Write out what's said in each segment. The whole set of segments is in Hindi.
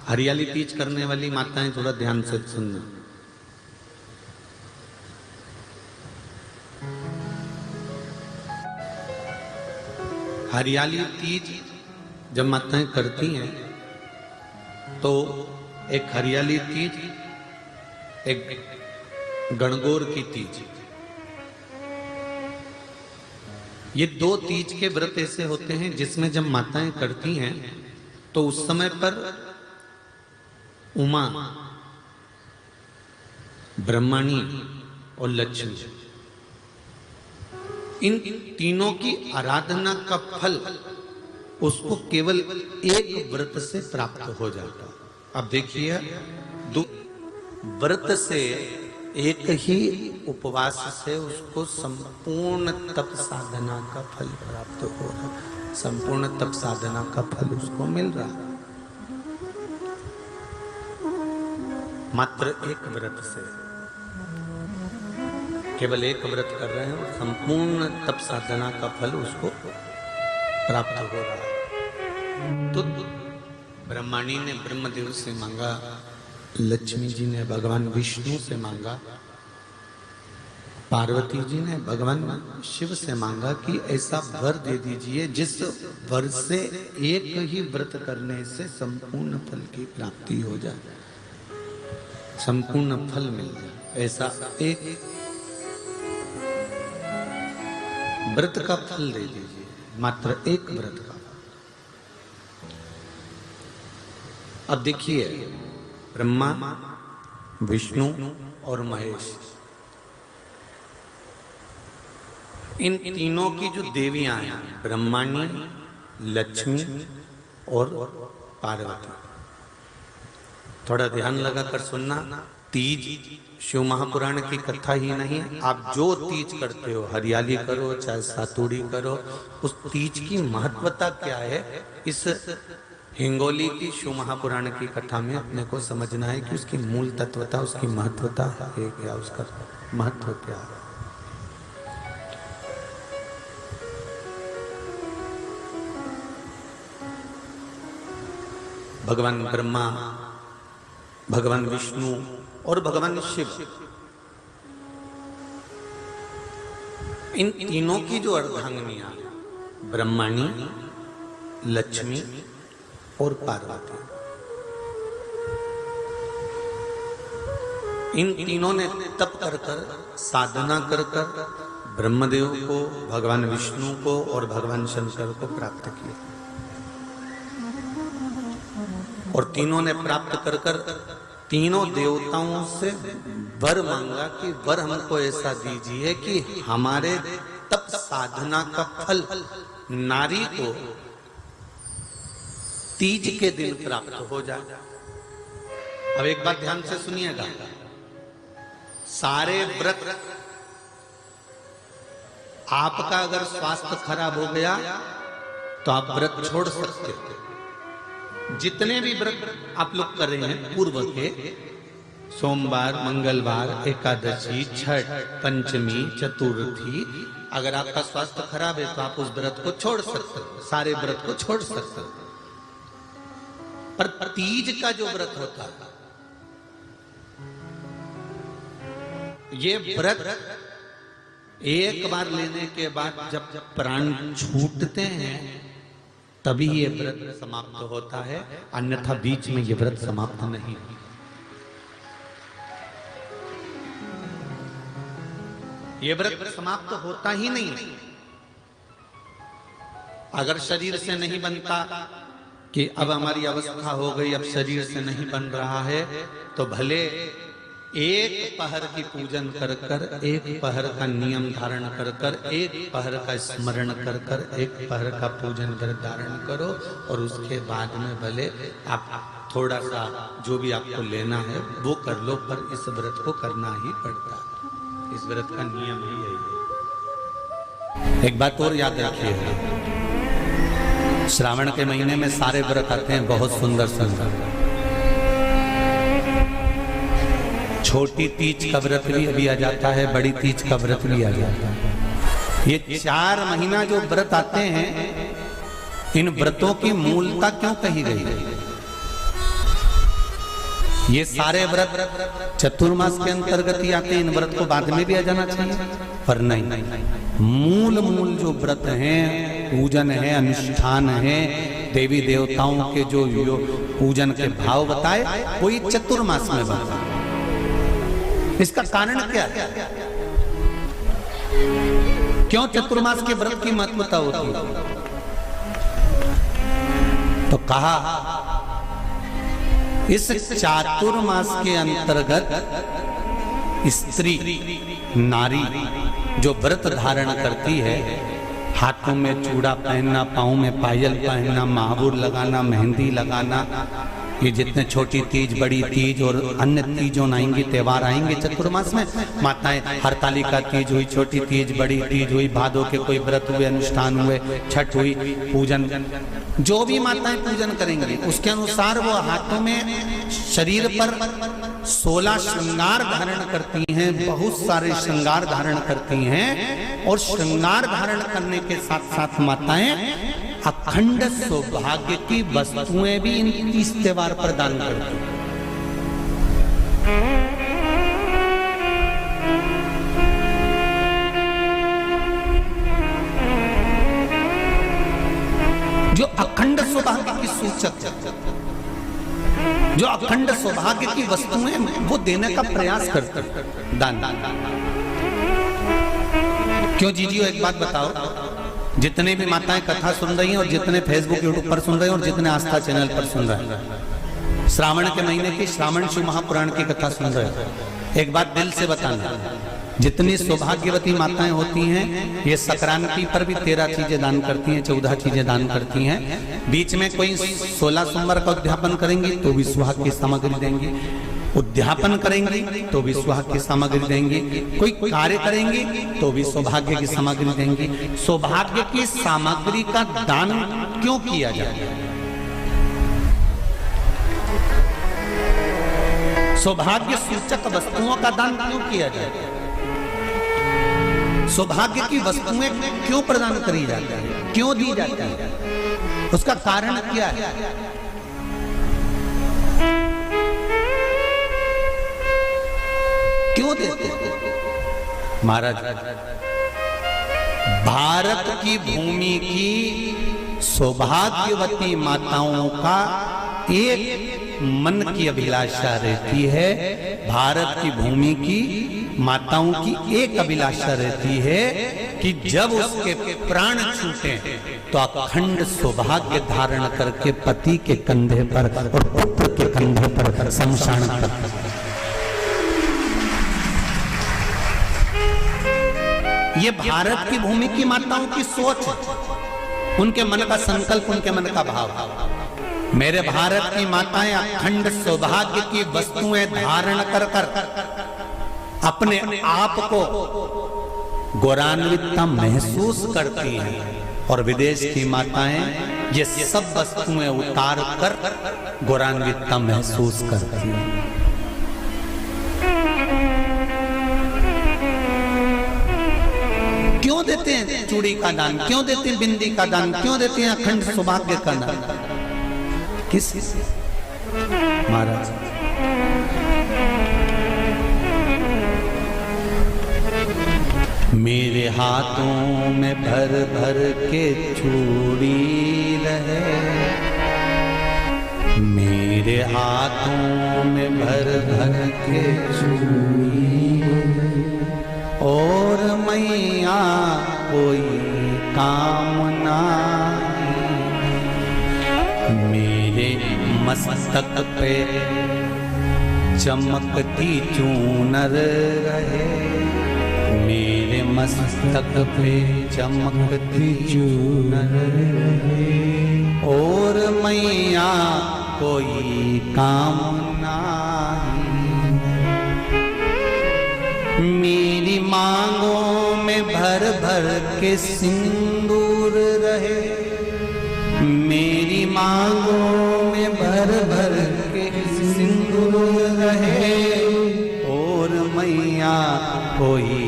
हरियाली तीज करने वाली माताएं थोड़ा ध्यान से सुनना। हरियाली तीज जब माताएं करती हैं तो एक हरियाली तीज, एक गणगौर की तीज, ये दो तीज के व्रत ऐसे होते हैं जिसमें जब माताएं करती हैं तो उस समय पर उमा, ब्रह्मणी और लक्ष्मी, इन तीनों की आराधना का फल उसको केवल एक व्रत से प्राप्त हो जाता। अब देखिए, व्रत से एक ही उपवास से उसको संपूर्ण तप साधना का फल प्राप्त हो रहा, संपूर्ण तप साधना का फल उसको मिल रहा मात्र एक व्रत से। केवल एक व्रत कर रहे हैं और संपूर्ण तप साधना का फल उसको प्राप्त हो रहा है। तो ब्रह्मणी ने ब्रह्मदेव से मांगा, लक्ष्मी जी ने भगवान विष्णु से मांगा, पार्वती जी ने भगवान शिव से मांगा कि ऐसा वर दे दीजिए जिस वर से एक ही व्रत करने से संपूर्ण फल की प्राप्ति हो जाए, संपूर्ण फल मिल जाए। ऐसा एक व्रत का फल दे दीजिए, मात्र एक व्रत का। अब देखिए, ब्रह्मा, विष्णु और महेश, इन तीनों की जो देवियां हैं, ब्रह्मणी, लक्ष्मी और पार्वती, थोड़ा ध्यान लगाकर सुनना। तीज शिव महापुराण की कथा ही नहीं, आप जो तीज करते हो, हरियाली करो चाहे सातुड़ी करो, उस तीज की महत्वता क्या है, इस हिंगोली की शिव महापुराण की कथा में अपने को समझना है कि उसकी मूल तत्वता, उसकी महत्वता है क्या, उसका महत्व क्या है। भगवान ब्रह्मा, भगवान विष्णु और भगवान शिव, इन तीनों की जो अर्धांगिनियां, ब्रह्मणी, लक्ष्मी और पार्वती, इन तीनों ने तप कर कर, साधना कर कर ब्रह्मदेव को, भगवान विष्णु को और भगवान शंकर को प्राप्त किया। और तीनों ने प्राप्त कर कर तीनों देवताओं से वर मांगा कि वर हमको ऐसा दीजिए कि हमारे तप साधना का फल नारी को तीज के दिन प्राप्त हो जाए। अब एक बात ध्यान से सुनिएगा, सारे व्रत, आपका अगर स्वास्थ्य खराब हो गया तो आप व्रत छोड़ सकते हो। जितने भी व्रत आप लोग कर रहे हैं पूर्व के, सोमवार, मंगलवार, एकादशी, छठ, पंचमी, चतुर्थी, अगर आपका स्वास्थ्य खराब है तो आप उस व्रत को छोड़ सकते हो, सारे व्रत को छोड़ सकते हो। पर तीज का जो व्रत होता है, ये व्रत एक बार लेने के बाद जब प्राण छूटते हैं तभी ये व्रत समाप्त होता है, अन्यथा बीच में ये व्रत समाप्त नहीं। ये व्रत समाप्त होता ही नहीं। अगर शरीर से नहीं बनता कि अब हमारी अवस्था हो गई, अब शरीर से नहीं बन रहा है, तो भले एक पहर की पूजन कर कर, एक पहर का नियम धारण कर कर, एक पहर का स्मरण कर कर, एक पहर का पूजन कर धारण करो, और उसके बाद में भले आप थोड़ा सा जो भी आपको लेना है वो कर लो, पर इस व्रत को करना ही पड़ता है। इस व्रत का नियम ही यही है। एक बात और याद रखिए, श्रावण के महीने में सारे व्रत आते हैं, बहुत सुंदर सुंदर। छोटी तीज का व्रत भी अभी आ जाता है, बड़ी तीज का व्रत भी आ जाता है। ये 4 महीना जो व्रत आते हैं, इन व्रतों की मूलता क्यों कही गई है? ये सारे व्रत चतुर्मास के अंतर्गत ही आते हैं, इन व्रत को बाद में भी आ जाना चाहिए, पर नहीं, मूल जो व्रत हैं, पूजन है, अनुष्ठान है, देवी देवताओं के जो पूजन के भाव बताए वही चतुर्मास में बताए। इसका कारण क्या है? क्यों चतुर्मास के व्रत की महत्वता होती है? तो कहा इस चातुर्मास के अंतर्गत स्त्री नारी जो व्रत धारण करती है, हाथों में चूड़ा पहनना, पाँव में पायल पहनना, महावुर लगाना, मेहंदी लगाना, ये जितने छोटी तीज, बड़ी तीज और अन्य तीजों आएंगी, त्योहार आएंगे चतुर्मास में, माताएं हरतालिका तीज हुई, छोटी तीज, बड़ी तीज हुई, भादों के कोई व्रत हुए, अनुष्ठान हुए, छठ हुई, पूजन, जो भी माताएं पूजन करेंगी उसके अनुसार वो हाथों में, शरीर पर 16 श्रृंगार धारण करती हैं, बहुत सारे श्रृंगार धारण करती हैं, और श्रृंगार धारण करने के साथ साथ माताएं अखंड सौभाग्य की वस्तुएं भी इन 30 त्योहार पर दान करती हैं। जो अखंड सौभाग्य की सूचक है, जो अखंड सौभाग्य की वस्तुएं वो देने का प्रयास करते हैं, दान। क्यों जीजियो, एक बात बताओ, जितने भी माताएं कथा सुन रही हैं और जितने फेसबुक यूट्यूब पर सुन रहे हैं और जितने आस्था चैनल पर सुन रहे हैं, श्रावण के महीने की श्रावण शिव महापुराण की कथा सुन रहे हैं, एक बात दिल से बताना, जितनी सौभाग्यवती माताएं होती हैं ये संक्रांति पर भी 13 चीजें दान करती हैं, 14 चीजें दान करती हैं। बीच में कोई 16 सोमवार का उद्यापन करेंगी तो भी सुहाग की सामग्री देंगी, उद्यापन करेंगी तो भी सुहाग की सामग्री देंगी, कोई कार्य करेंगी तो भी सौभाग्य की सामग्री देंगी। सौभाग्य की सामग्री का दान क्यों किया जाए? सौभाग्य सूचक वस्तुओं का दान क्यों किया जाए? सौभाग्य की वस्तुएं क्यों प्रदान करी जाती है, क्यों दी जाती है? उसका कारण क्या है? क्यों देते हैं महाराज? भारत की भूमि की सौभाग्यवती माताओं का एक मन की अभिलाषा रहती है, भारत की भूमि की माताओं की एक अभिलाषा रहती है कि जब उसके प्राण छूटे तो अखंड सौभाग्य धारण करके पति के कंधे पर और पुत्र के कंधे पर शमशान कर। ये भारत की भूमि की माताओं की सोच है, उनके मन का संकल्प, उनके मन का भाव। मेरे भारत की माताएं अखंड सौभाग्य की वस्तुएं धारण कर कर अपने आप को गौरवान्वित महसूस करती हैं, और विदेश की माताएं ये सब वस्तुएं उतार कर गौरवान्वित महसूस करती हैं। क्यों देते हैं चूड़ी का दान, क्यों देते हैं बिंदी का दान, क्यों देते हैं अखंड सौभाग्य का दान? किस महाराज? मेरे हाथों में भर भर के चूड़ी रहे, मेरे हाथों में भर भर के चूड़ी, और मैया कोई कामना मेरे मस्तक पे चमकती चूनर रहे, मेरे मस्तक पे चमकती चूनर रहे, और मैया कोई कामना मेरी मांगों में भर भर के सिंदूर रहे, मेरी मांगों में भर भर के सिंदूर रहे, और मैया कोई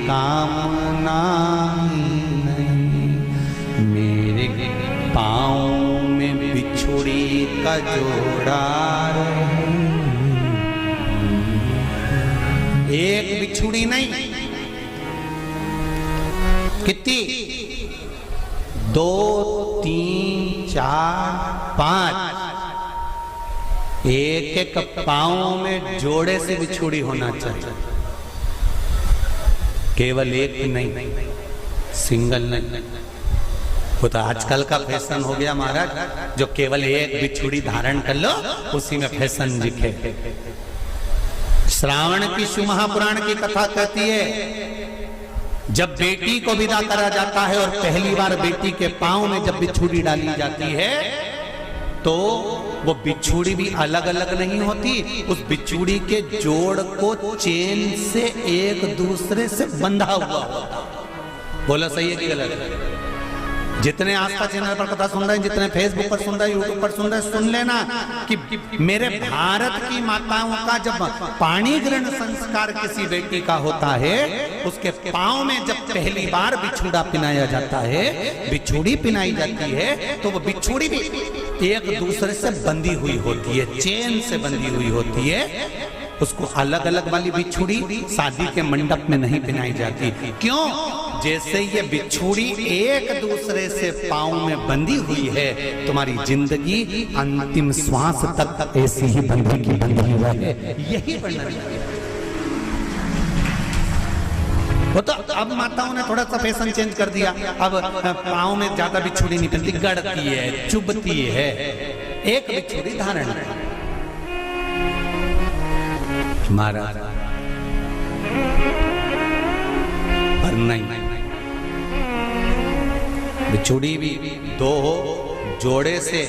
कामना नहीं मेरे पाँव में बिछुड़ी का जोड़ा रहे, एक बिछुड़ी नहीं, कितनी? 2, 3, 4, 5। एक एक पांव में जोड़े से बिछुड़ी होना चाहिए, केवल एक नहीं, सिंगल नहीं। वो तो आजकल का फैशन हो गया महाराज, जो केवल एक बिछुड़ी धारण कर लो उसी में फैशन दिखे। श्रावण की शिव महापुराण की कथा कहती है, जब बेटी को विदा करा जाता है और पहली बार बेटी के पांव में जब बिछुड़ी डाली जाती है तो वो बिछुड़ी भी अलग अलग नहीं होती, उस बिछुड़ी के जोड़ को चेन से एक दूसरे से बंधा हुआ होता। बोला सही है कि गलत है? जितने आस्था चैनल पर कथा सुन रहे हैं, जितने फेसबुक पर सुन रहे हैं, यूट्यूब पर सुन रहे हैं, सुन लेना कि मेरे भारत की माताओं का जब पाणी ग्रहण संस्कार किसी बेटी का होता है, उसके पांव में जब पहली बार बिछुड़ा पिनाया जाता है, बिछुड़ी पिनाई जाती है, तो वो बिछुड़ी भी एक दूसरे से बंधी हुई होती है, चेन से बंधी हुई होती है। उसको अलग अलग वाली बिछुड़ी शादी के मंडप में नहीं पिनाई जाती। क्यों? जैसे ये बिछुड़ी एक दूसरे से पांव में बंधी हुई है, तुम्हारी जिंदगी अंतिम श्वास तक ऐसी ही बंधी हुई है, यही वर्णन है। वो तो अब माताओं ने थोड़ा सा फैशन चेंज कर दिया, अब पांव में ज्यादा बिछुड़ी नहीं पहनती, गड़ती है, चुभती है, एक बिछुड़ी धारण है। महाराज पर नहीं, बिछुड़ी भी 2 हो, जोड़े से।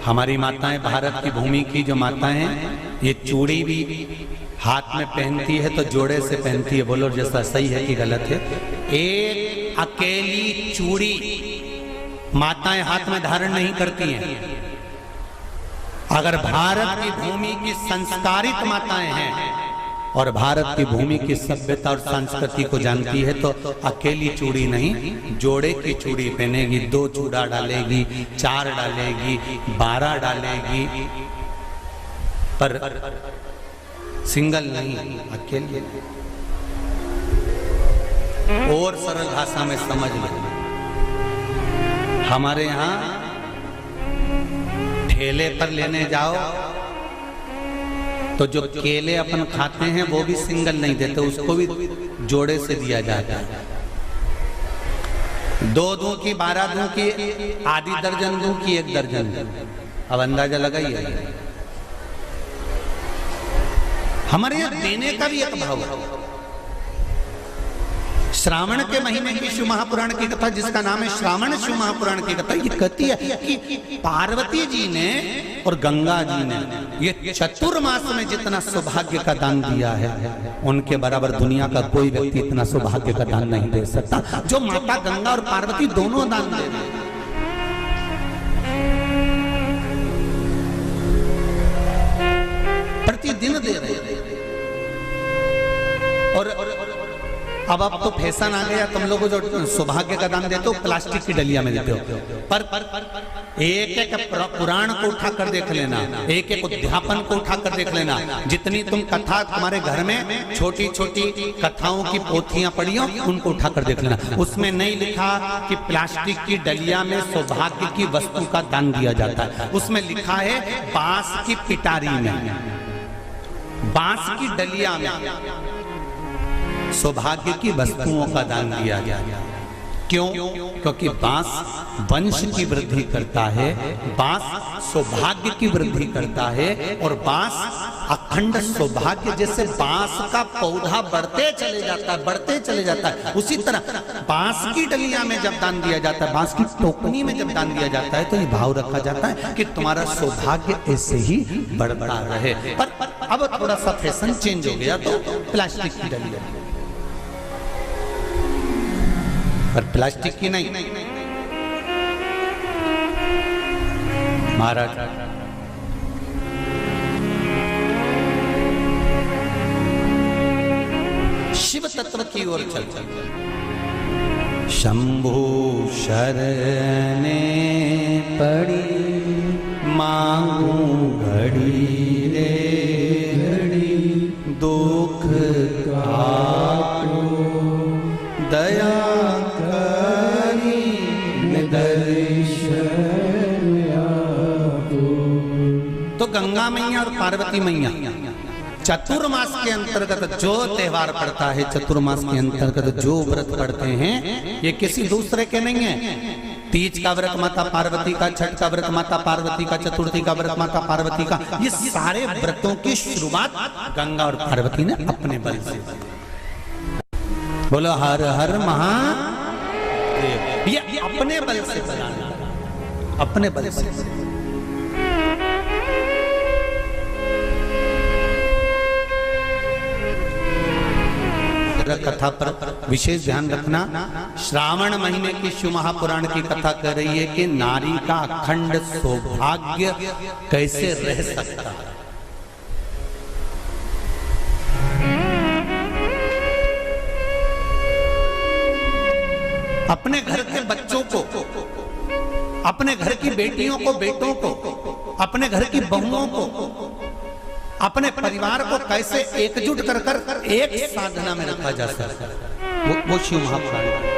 हमारी माताएं, भारत की भूमि की जो माताएं हैं, ये चूड़ी भी हाथ में पहनती है तो जोड़े से पहनती है। बोलो जैसा सही है कि गलत है? एक अकेली चूड़ी माताएं हाथ में धारण नहीं करती हैं। अगर भारत की भूमि की संस्कारित माताएं हैं और भारत की भूमि की सभ्यता और संस्कृति को जानती है तो अकेली चूड़ी नहीं, जोड़े की चूड़ी पहनेगी, 2 चूड़ा डालेगी, 4 डालेगी, 12 डालेगी, पर सिंगल नहीं, अकेले। और सरल भाषा में समझ लो, हमारे यहाँ ठेले पर लेने जाओ तो जो केले अपन खाते हैं वो भी सिंगल नहीं देते, उसको भी जोड़े से दिया जाता है। 2 दूं की, 12 दूं की, आधी दर्जन दूं की 1 दर्जन दूं। अब अंदाजा लगाइए, हमारे यहाँ देने का भी एक भाव है। श्रावण के महीने की शिव महापुराण की कथा, जिसका नाम है श्रावण शिव महापुराण की कथा, ये कहती है कि पार्वती जी ने और गंगा जी ने ये चतुर्मास में जितना सौभाग्य का दान दिया है, उनके बराबर दुनिया का कोई व्यक्ति इतना सौभाग्य का दान नहीं दे सकता जो माता गंगा और पार्वती दोनों दान दे रहे हैं। प्रतिदिन दे रहे हैं। और अब तो फैशन आ गया, तुम लोगों जो सौभाग्य का दान देते हो प्लास्टिक की डलिया में देते हो, पर एक एक पुराण को उठा कर देख लेना, एक एक उद्यापन को उठा कर देख लेना। जितनी तुम कथा तुम्हारे घर में छोटी छोटी कथाओं की पोथियां पड़ी हो, उनको उठा कर देख लेना। उसमें नहीं लिखा कि प्लास्टिक की डलिया में सौभाग्य की वस्तु का दान दिया जाता है, उसमें लिखा है बांस की पिटारी में, बांस की डलिया में सौभाग्य की वस्तुओं का दान दिया गया। क्यों? क्योंकि बांस वंश की वृद्धि करता है, बांस सौभाग्य की वृद्धि करता है, और बांस अखंड सौभाग्य। जैसे बांस का पौधा बढ़ते चले जाता है, बढ़ते चले जाता है, उसी तरह बांस की डलिया में जब दान दिया जाता है, बांस की टोकनी में जब दान दिया जाता है, तो ये भाव रखा जाता है कि तुम्हारा सौभाग्य ऐसे ही बढ़ता रहे। पर अब थोड़ा सा फैशन चेंज हो गया, तो प्लास्टिक की डलिया, पर प्लास्टिक की नहीं। महाराज शिव तत्व की ओर चलते, शंभु शरणे पड़ी मांगू घड़ी रे घड़ी, दुख तो गंगा मैया और पार्वती मैया चतुर्मास के अंतर्गत जो त्योहार पड़ता है, चतुर्मास के अंतर्गत जो व्रत पड़ते हैं, ये किसी दूसरे के नहीं है। तीज का व्रत माता पार्वती का, छठ का व्रत माता पार्वती का, चतुर्थी का व्रत माता पार्वती का, ये सारे व्रतों की शुरुआत गंगा और पार्वती ने अपने बल से। बोलो हर हर महादेव। ये अपने बल से बनाना, अपने बल से। कथा पर विशेष ध्यान रखना। श्रावण महीने की शिव महापुराण की कथा कह रही है कि नारी का अखंड सौभाग्य कैसे रह सकता है। अपने घर के बच्चों को, अपने घर की बेटियों को, बेटों को, अपने घर की बहुओं को, अपने परिवार को कैसे एकजुट कर कर एक साधना में रखा जा सकता है, वो शिव महापुराण।